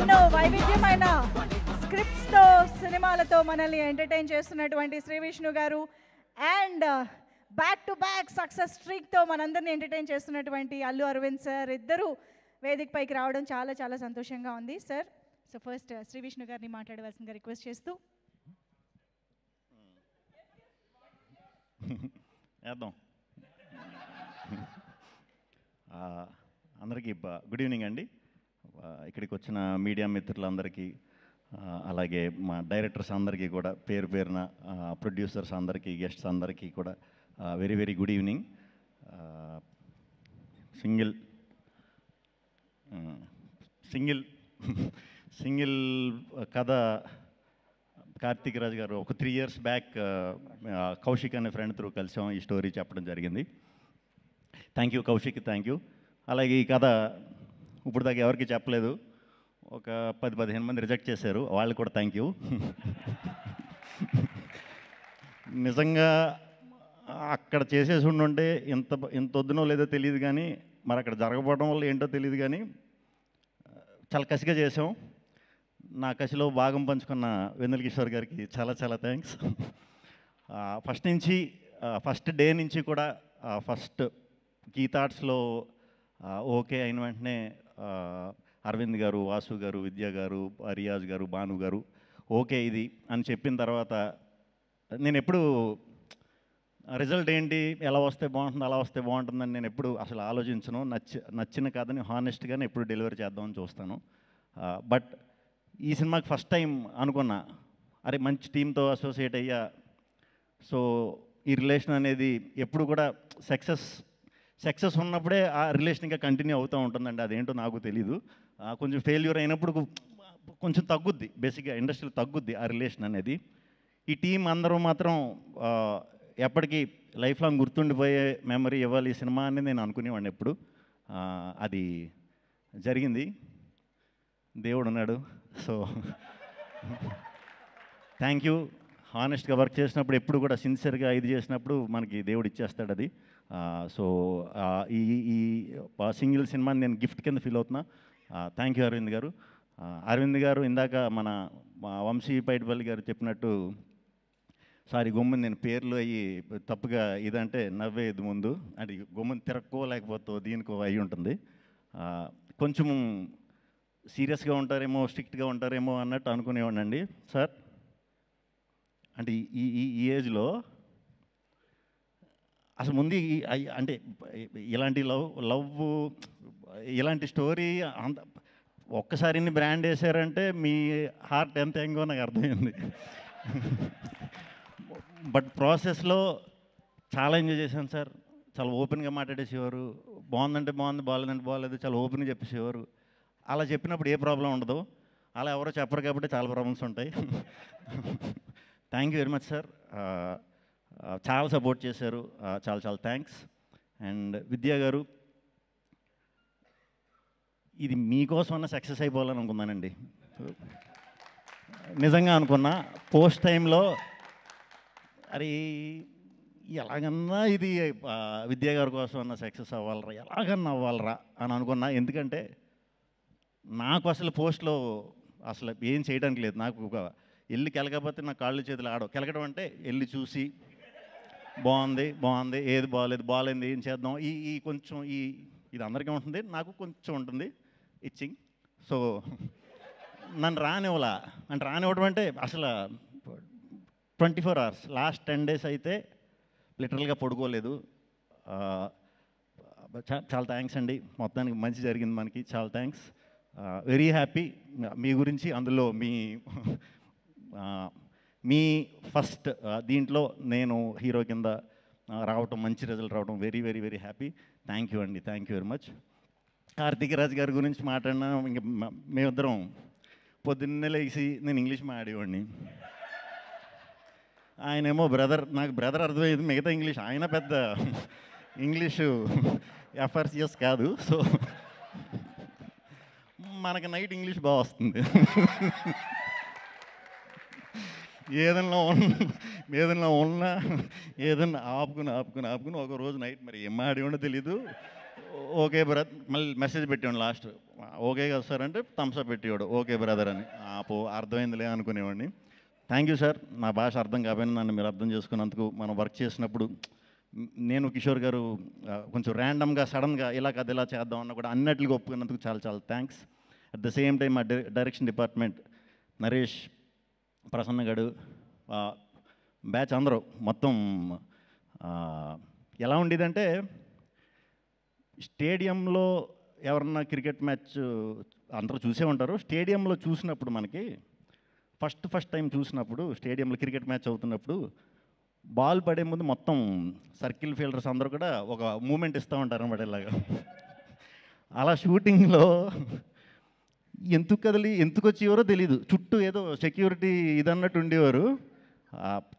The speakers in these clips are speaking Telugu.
ఎన్నో వైవిధ్యమైన స్క్రిప్ట్స్తో సినిమాలతో మనల్ని ఎంటర్టైన్ చేస్తున్నటువంటి శ్రీ విష్ణు గారు and back to back success స్ట్రీక్తో మనందరినీ ఎంటర్టైన్ చేస్తున్నటువంటి అల్లు అరవింద్ సార్ ఇద్దరు వేదికపైకి రావడం చాలా చాలా సంతోషంగా ఉంది sir. So first Shri Vishnu గారిని మాట్లాడవలసిందిగా రిక్వెస్ట్ చేస్తూ వేద్దాం. అందరికీ గుడ్ ఈవినింగ్ అండి. ఇక్కడికి వచ్చిన మీడియా మిత్రులందరికీ, అలాగే మా డైరెక్టర్స్ అందరికీ కూడా పేరు పేరున, ప్రొడ్యూసర్స్ అందరికీ, గెస్ట్స్ అందరికీ కూడా very very good evening. Single కథ కార్తీక్ రాజ్ గారు ఒక 3 years బ్యాక్ కౌశిక్ అనే ఫ్రెండ్ త్రూ కలిసాం, ఈ స్టోరీ చెప్పడం జరిగింది. Thank you Kaushik, thank you. అలాగే ఈ కథ ఇప్పుడు దాకా ఎవరికి చెప్పలేదు, ఒక 10-15 మంది రిజెక్ట్ చేశారు, వాళ్ళు కూడా థ్యాంక్ యూ. నిజంగా అక్కడ చేసేసి ఉండుంటే ఇంత వద్దునో లేదో తెలియదు, కానీ మరి అక్కడ జరగకపోవడం వల్ల ఏంటో తెలియదు, కానీ చాలా కసిగా చేసాం. నా కసిలో భాగం పంచుకున్న వెన్నెల కిషోర్ గారికి చాలా చాలా థ్యాంక్స్. ఫస్ట్ డే నుంచి కూడా ఫస్ట్ గీతార్ట్స్లో ఓకే అయిన వెంటనే అరవింద్ గారు, వాసు గారు, విద్య గారు, రియాజ్ గారు, భాను గారు ఓకే ఇది అని చెప్పిన తర్వాత నేను ఎప్పుడు రిజల్ట్ ఏంటి, ఎలా వస్తే బాగుంటుంది, అలా వస్తే బాగుంటుందని నేను ఎప్పుడు అసలు ఆలోచించను. నచ్చిన కథని హానెస్ట్గానే ఎప్పుడు డెలివరీ చేద్దామని చూస్తాను. బట్ ఈ సినిమాకి ఫస్ట్ టైం అనుకున్నా, అరే మంచి టీంతో అసోసియేట్ అయ్యా. సో ఈ రిలేషన్ అనేది ఎప్పుడు కూడా సక్సెస్ ఉన్నప్పుడే ఆ రిలేషన్ ఇంకా కంటిన్యూ అవుతూ ఉంటుందండి. అదేంటో నాకు తెలీదు. కొంచెం ఫెయిల్యూర్ అయినప్పుడు కొంచెం తగ్గుద్ది, బేసిక్గా ఇండస్ట్రీలో తగ్గుద్ది ఆ రిలేషన్ అనేది. ఈ టీం అందరూ మాత్రం ఎప్పటికీ లైఫ్ లాంగ్ గుర్తుండిపోయే మెమరీ ఇవ్వాలి ఈ సినిమా అని నేను అనుకునేవాడిని ఎప్పుడు. అది జరిగింది, దేవుడు ఉన్నాడు. So thank you. హానెస్ట్గా వర్క్ చేసినప్పుడు ఎప్పుడు కూడా సిన్సియర్గా ఇది చేసినప్పుడు మనకి దేవుడు ఇచ్చేస్తాడు అది. సో ఈ సింగిల్ సినిమాని నేను గిఫ్ట్ కింద ఫీల్ అవుతున్నా. థ్యాంక్ యూ అరవింద్ గారు. అరవింద్ గారు ఇందాక మా వంశీ పైడిపల్లి గారు చెప్పినట్టు, సారీ గొమ్మని నేను పేర్లు అయ్యి తప్పుగా ఇదంటే నవ్వేది ముందు, అంటే గొమ్మని తిరక్కో లేకపోతే దీనికో అయి ఉంటుంది. కొంచెం సీరియస్గా ఉంటారేమో, స్ట్రిక్ట్గా ఉంటారేమో అన్నట్టు అనుకునేవాడినండి సార్. అంటే ఈ ఏజ్లో అసలు ముందు అంటే ఇలాంటి లవ్ ఇలాంటి స్టోరీ అంత ఒక్కసారి ఇన్ని బ్రాండ్ వేసారంటే మీ హార్ట్ ఎంత ఎంగో నాకు అర్థమైంది. బట్ ప్రాసెస్లో చాలా ఎంజాయ్ చేశాను సార్. చాలా ఓపెన్గా మాట్లాడేసేవారు. బాగుందంటే బాగుంది, బాగాలేదంటే బాగాలేదు, చాలా ఓపెన్గా చెప్పేసేవారు. అలా చెప్పినప్పుడు ఏ ప్రాబ్లం ఉండదు. అలా ఎవరో చెప్పరు కాబట్టి చాలా ప్రాబ్లమ్స్ ఉంటాయి. Thank you very much sir. చాలా సపోర్ట్ చేశారు, చాలా చాలా థ్యాంక్స్. అండ్ విద్యా గారు, ఇది మీకోసమన్నా సక్సెస్ అయిపోవాలని అనుకున్నానండి. నిజంగా అనుకున్నా. పోస్ట్ టైంలో అరే ఎలాగన్నా ఇది విద్యా గారి కోసం అన్న సక్సెస్ అవ్వాలరా, ఎలాగన్నా అవ్వాలరా అని అనుకున్నా. ఎందుకంటే నాకు అసలు పోస్ట్లో అసలు ఏం చేయడానికి లేదు. నాకు ఒక వెళ్ళి కెలకపోతే నా కాళ్ళు చేతులు ఆడవు. కెలకడం అంటే వెళ్ళి చూసి బాగుంది, ఏది బాగాలేదు ఏం చేద్దాం, ఈ కొంచెం ఇది అందరికీ ఉంటుంది, నాకు కొంచెం ఉంటుంది ఇచ్చింగ్. సో నన్ను రానివ్వడం అంటే అసలు 24 hours, లాస్ట్ 10 days అయితే లిటరల్గా పడుకోలేదు. చాలా థ్యాంక్స్ అండి. మొత్తానికి మంచి జరిగింది మనకి, చాలా థ్యాంక్స్. Very happy. మీ గురించి అందులో మీ ఫస్ట్ దీంట్లో నేను హీరో కింద రావటం, మంచి రిజల్ట్ రావడం very very very happy. Thank you అండి, thank you very much. Karthik Raj గారి గురించి మాట్లాడినా ఇంక మేమిద్దరం పొద్దున్నే లేచి నేను ఇంగ్లీష్ మాట్లాడేవాడిని. ఆయనేమో నాకు బ్రదర్ అర్థమయ్యేది, మిగతా ఇంగ్లీష్ ఆయన పెద్ద ఇంగ్లీషు ఎఫ్ఆర్సిఎస్ కాదు. సో మనకి నైట్ ఇంగ్లీష్ బాగా వస్తుంది. ఏదన్నా ఉన్నా ఏదన్నా ఆపుకుని ఒక రోజు నైట్ మరి ఏం ఆడేవాడో తెలీదు, ఓకే బ్రదర్, మళ్ళీ మెసేజ్ పెట్టాడు లాస్ట్, ఓకే కదా సార్ అంటే థమ్స్అప్ పెట్టేవాడు, ఓకే బ్రదర్ అని. అర్థమైందిలే అనుకునేవాడిని. థ్యాంక్ యూ సార్, నా భాష అర్థం కాకపోయినా నన్ను మీరు అర్థం చేసుకున్నందుకు. మనం వర్క్ చేసినప్పుడు నేను కిషోర్ గారు కొంచెం ర్యాండమ్గా సడన్గా ఇలా కాదు ఇలా చేద్దాం అన్న కూడా అన్నట్లుగా ఒప్పుకున్నందుకు చాలా చాలా thanks. At the same time మా డైరెక్షన్ డిపార్ట్మెంట్ నరేష్, ప్రసన్న గడు, బ్యాచ్ అందరూ మొత్తం ఎలా ఉండేదంటే, స్టేడియంలో ఎవరన్నా క్రికెట్ మ్యాచ్ అందరూ చూసే ఉంటారు. స్టేడియంలో చూసినప్పుడు మనకి ఫస్ట్ టైం చూసినప్పుడు స్టేడియంలో క్రికెట్ మ్యాచ్ అవుతున్నప్పుడు బాల్ పడే ముందు మొత్తం సర్కిల్ ఫీల్డర్స్ అందరూ కూడా ఒక మూమెంట్ ఇస్తూ ఉంటారు అన్నమాట ఇలాగా. అలా షూటింగ్లో ఎందుకు కదిలి ఎందుకు వచ్చేవారో తెలీదు, చుట్టూ ఏదో సెక్యూరిటీ ఇదన్నట్టు ఉండేవారు.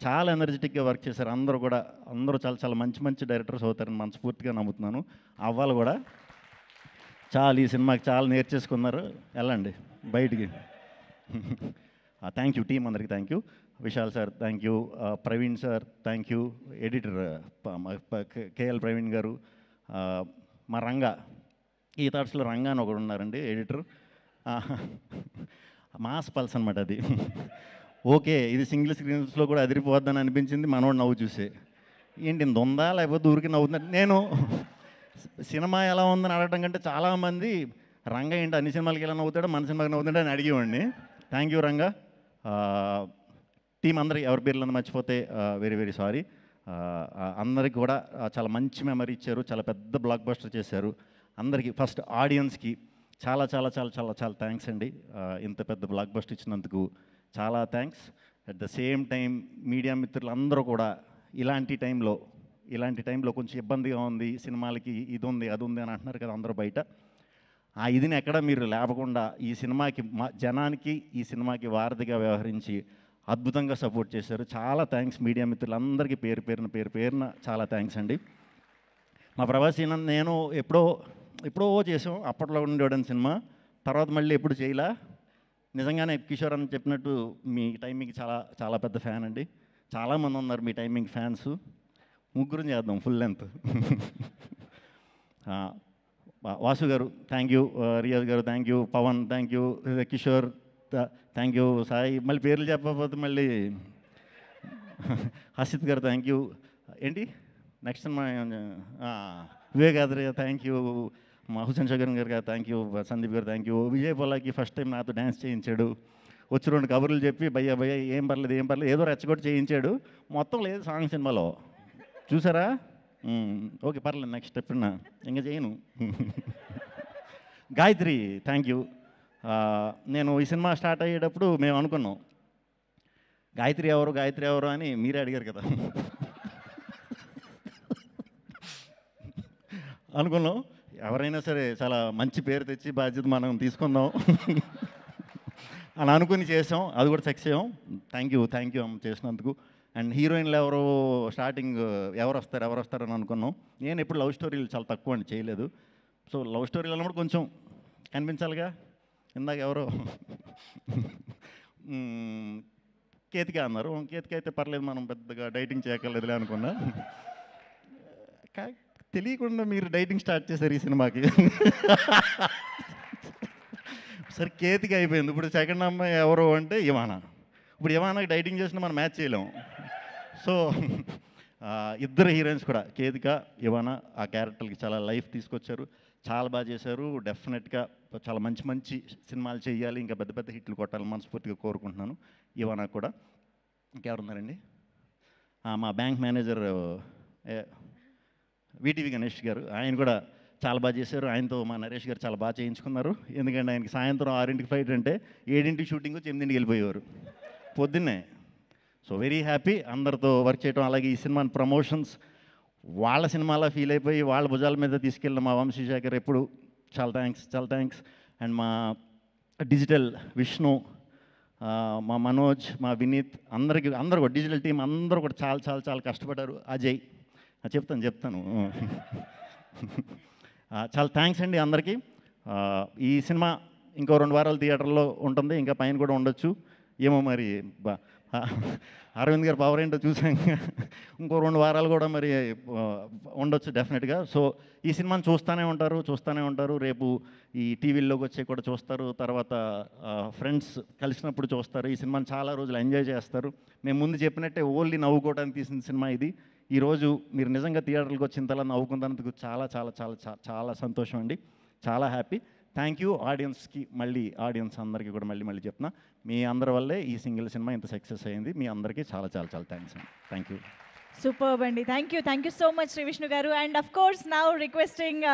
చాలా ఎనర్జెటిక్గా వర్క్ చేశారు అందరూ కూడా. అందరూ చాలా చాలా మంచి మంచి డైరెక్టర్స్ అవుతారని మనస్ఫూర్తిగా నమ్ముతున్నాను. అవ్వాలి కూడా. చాలా ఈ సినిమాకి చాలా నేర్చేసుకున్నారు. వెళ్ళండి బయటికి. థ్యాంక్ యూ టీం అందరికీ, thank you. Vishal sir thank you, Praveen sir thank you, editor KL Praveen గారు, మా రంగా, ఈ థాట్స్లో రంగా అని ఒకడు ఉన్నారండి ఎడిటర్. మాస్ పల్స్ అనమాట అది. ఓకే ఇది సింగిల్ స్క్రీన్స్లో కూడా అదిరిపోద్దని అనిపించింది మనోడు నవ్వు చూసే. ఏంటి ఇంత ఉందా లేకపోతే ఊరికి నవ్వుతున్నా. నేను సినిమా ఎలా ఉందని అడగడం కంటే చాలామంది రంగా ఏంటి అన్ని సినిమాలకి ఎలా నవ్వుతాడో మన సినిమాకి నవ్వుతాడో అని అడిగేవాడిని. Thank you Ranga. టీం అందరికి ఎవరి పేర్లను మర్చిపోతే వెరీ వెరీ సారీ. అందరికి కూడా చాలా మంచి మెమరీ ఇచ్చారు, చాలా పెద్ద బ్లాక్ బస్టర్ చేశారు. అందరికీ ఫస్ట్ ఆడియన్స్కి చాలా చాలా చాలా చాలా చాలా థ్యాంక్స్ అండి. ఇంత పెద్ద బ్లాక్ బస్టర్ ఇచ్చినందుకు చాలా thanks. At the same time media మిత్రులందరూ కూడా ఇలాంటి టైంలో కొంచెం ఇబ్బందిగా ఉంది, సినిమాలకి ఇది ఉంది అది ఉంది అని అంటున్నారు కదా అందరూ బయట. ఆ ఇదిని ఎక్కడ మీరు లేపకుండా ఈ సినిమాకి జనానికి ఈ సినిమాకి వారధిగా వ్యవహరించి అద్భుతంగా సపోర్ట్ చేశారు. చాలా థ్యాంక్స్ మీడియా మిత్రులందరికీ పేరు పేరున చాలా థ్యాంక్స్ అండి. మా ప్రభాస్ నేను ఎప్పుడో చేసాం, అప్పట్లో ఉండేవాడని సినిమా, తర్వాత మళ్ళీ ఎప్పుడు చేయలా. నిజంగానే కిషోర్ అని చెప్పినట్టు మీ టైమింగ్ చాలా చాలా పెద్ద ఫ్యాన్ అండి. చాలామంది ఉన్నారు మీ టైమింగ్ ఫ్యాన్స్. ముగ్గురం చేద్దాం ఫుల్ లెంత్. వాసు గారు థ్యాంక్ యూ, రియాజ్ గారు thank you, Pavan thank you, Kishore thank you, Sai మళ్ళీ పేర్లు చెప్పకపోతే మళ్ళీ హసిత్ గారు థ్యాంక్ యూ. ఏంటి నెక్స్ట్ మా వివేకాద్రి థ్యాంక్ యూ, మా హుసేన్ షగర్ గారు థ్యాంక్ యూ, సందీప్ గారు thank you. Vijay Polaki first time నాతో డ్యాన్స్ చేయించాడు. వచ్చి 2 కబుర్లు చెప్పి భయ్య ఏం పర్లేదు ఏదో రెచ్చగొట్టి చేయించాడు. మొత్తం లేదు సాంగ్ సినిమాలో చూసారా. ఓకే పర్లేదు నెక్స్ట్ ఎప్పుడన్నా ఇంకా చేయను. Gayatri thank you. నేను ఈ సినిమా స్టార్ట్ అయ్యేటప్పుడు మేము అనుకున్నాం గాయత్రి ఎవరు అని మీరే అడిగారు కదా. అనుకున్నాం ఎవరైనా సరే చాలా మంచి పేరు తెచ్చి బాధ్యత మనం తీసుకుందాం అని అనుకుని చేసాం. అది కూడా సక్సెస్ అయ్యాం. థ్యాంక్ యూ అమ్మ చేసినందుకు. అండ్ హీరోయిన్లు స్టార్టింగ్ ఎవరు వస్తారని అనుకున్నాం. నేను ఎప్పుడు లవ్ స్టోరీలు చాలా తక్కువ అండి చేయలేదు. సో లవ్ స్టోరీలు అన్నప్పుడు కొంచెం కనిపించాలిగా. ఇందాక ఎవరో కేతిక అన్నారు. కేతిక అయితే పర్లేదు మనం పెద్దగా డైటింగ్ చేయక్కర్లేదులే అనుకున్నా. తెలియకుండా మీరు డైటింగ్ స్టార్ట్ చేశారు ఈ సినిమాకి. సరే కేతిక అయిపోయింది. ఇప్పుడు సెకండ్ అమ్మాయి ఎవరు అంటే ఇవానా. ఇప్పుడు ఇవానాకి డైటింగ్ చేసినా మనం మ్యాచ్ చేయలేము. సో ఇద్దరు హీరోయిన్స్ కూడా కేతిక ఇవానా ఆ క్యారెక్టర్కి చాలా లైఫ్ తీసుకొచ్చారు, చాలా బాగా చేశారు. డెఫినెట్గా చాలా మంచి సినిమాలు చేయాలి, ఇంకా పెద్ద హిట్లు కొట్టాలని మనస్ఫూర్తిగా కోరుకుంటున్నాను. ఇవానా కూడా. ఇంకెవరున్నారండి, మా బ్యాంక్ మేనేజర్ వీటీవీ గణేష్ గారు, ఆయన కూడా చాలా బాగా చేశారు. ఆయనతో మా నరేష్ గారు చాలా బాగా చేయించుకున్నారు. ఎందుకంటే ఆయనకి సాయంత్రం 6ంటికి ఫ్లైట్ అంటే 7ంటికి షూటింగ్ వచ్చి 8ంటికి వెళ్ళిపోయేవారు పొద్దున్నే. సో వెరీ హ్యాపీ అందరితో వర్క్ చేయడం. అలాగే ఈ సినిమాని ప్రమోషన్స్ వాళ్ళ సినిమాలా ఫీల్ అయిపోయి వాళ్ళ భుజాల మీద తీసుకెళ్ళిన మా వంశీశేఖర్ ఎప్పుడు చాలా థ్యాంక్స్. అండ్ మా డిజిటల్ విష్ణు, మా మనోజ్, మా వినీత్, అందరూ కూడా డిజిటల్ టీం అందరూ కూడా చాలా కష్టపడ్డారు. అజయ్ చెప్తాను చాలా థ్యాంక్స్ అండి అందరికీ. ఈ సినిమా ఇంకో 2 వారాలు థియేటర్లో ఉంటుంది, ఇంకా పైన కూడా ఉండొచ్చు ఏమో మరి. అరవింద్ గారు పవర్ ఏంటో చూసాక ఇంకో 2 వారాలు కూడా మరి ఉండొచ్చు డెఫినెట్గా. సో ఈ సినిమాని చూస్తూనే ఉంటారు. రేపు ఈ టీవీల్లోకి వచ్చి కూడా చూస్తారు. తర్వాత ఫ్రెండ్స్ కలిసినప్పుడు చూస్తారు. ఈ సినిమాని చాలా రోజులు ఎంజాయ్ చేస్తారు. మేము ముందు చెప్పినట్టే ఓన్లీ నవ్వుకోవడానికి తీసిన సినిమా ఇది. ఈరోజు మీరు నిజంగా థియేటర్కి వచ్చినంతలా నవ్వుకున్నందుకు చాలా చాలా చాలా చాలా సంతోషం అండి. చాలా హ్యాపీ. థ్యాంక్ యూ ఆడియన్స్కి, ఆడియన్స్ అందరికీ కూడా మళ్ళీ చెప్తున్నా, మీ అందరి వల్లే ఈ సింగిల్ సినిమా ఇంత సక్సెస్ అయింది. మీ అందరికీ చాలా చాలా చాలా థ్యాంక్స్ అండి. Thank you. సూపర్బ్ అండి. Thank you so much Shri Vishnu గారు. And of course now requesting